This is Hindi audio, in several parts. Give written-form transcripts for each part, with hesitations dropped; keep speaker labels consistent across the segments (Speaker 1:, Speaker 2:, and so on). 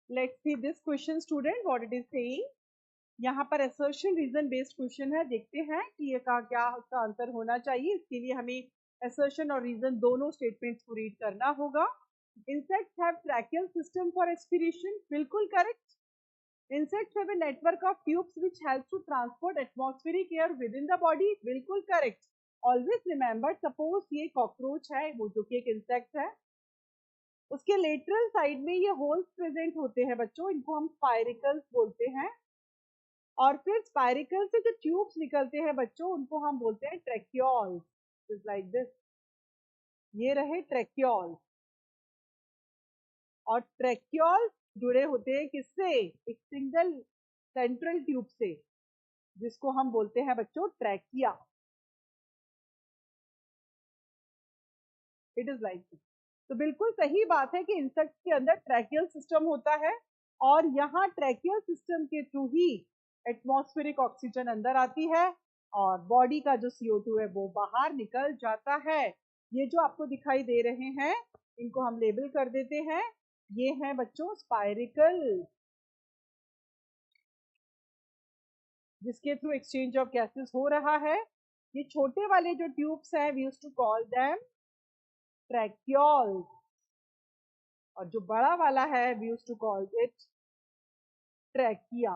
Speaker 1: Let's see this question, student, what it is saying. यहाँ पर assertion reason based question है, देखते हैं कि ये का क्या उसका आंसर होना चाहिए. इसके लिए हमें assertion और reason दोनों statements को read करना होगा. Insects have tracheal system for respiration. बिल्कुल correct. Insects have a network of tubes which helps to transport atmospheric air within the body. बिल्कुल correct. Always remember, suppose ये cockroach है, वो जो कि एक insect है, उसके लेटरल साइड में ये होल्स प्रेजेंट होते हैं बच्चों, इनको हम स्पाइरिकल्स बोलते हैं. और फिर स्पाइरिकल से जो ट्यूब्स निकलते हैं बच्चों, उनको हम बोलते हैं ट्रैक्योल्स. Is like this. ये रहे ट्रैक्योल्स. और ट्रैक्योल्स जुड़े होते हैं किससे? एक सिंगल सेंट्रल ट्यूब से, जिसको हम बोलते हैं बच्चों trachea. It is like this. तो बिल्कुल सही बात है कि इंसेक्ट्स के अंदर ट्रैकियल सिस्टम होता है, और यहाँ ट्रैकियल सिस्टम के थ्रू ही एटमॉस्फेरिक ऑक्सीजन अंदर आती है और बॉडी का जो CO2 है वो बाहर निकल जाता है. ये जो आपको दिखाई दे रहे हैं, इनको हम लेबल कर देते हैं. ये हैं बच्चों स्पाइरिकल, जिसके थ्रू एक्सचेंज ऑफ गैसेस हो रहा है. ये छोटे वाले जो ट्यूब्स हैं, we used to call them tracheoles, और जो बड़ा वाला है we used to call it trachea.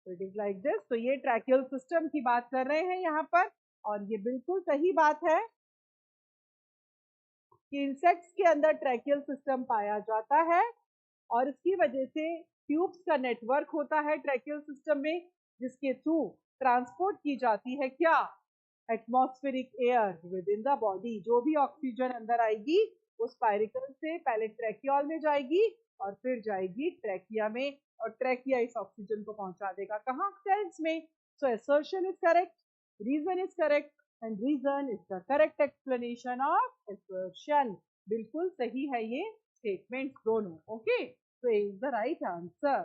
Speaker 1: It is like this. तो ये ट्रैकियल सिस्टम की बात कर रहे हैं यहाँ पर, और ये बिल्कुल सही बात है कि इंसेक्ट्स के अंदर ट्रैकियल सिस्टम पाया जाता है, और इसकी वजह से ट्यूब्स का नेटवर्क होता है ट्रैकियल सिस्टम में, जिसके थ्रू ट्रांसपोर्ट की जाती है क्या? Atmospheric air with in the body. जो भी ऑक्सीजन अंदर आएगी वो स्पाइरिकल से पहले ट्रैकियोल में जाएगी और फिर जाएगी ट्रैकिया में, और ट्रैकिया इस ऑक्सीजन को पहुंचा देगा कहाँ? सेल्स में. So assertion is correct, reason is correct, and reason is the correct explanation of assertion. बिल्कुल सही है ये स्टेटमेंट दोनों. Okay, so is the right answer.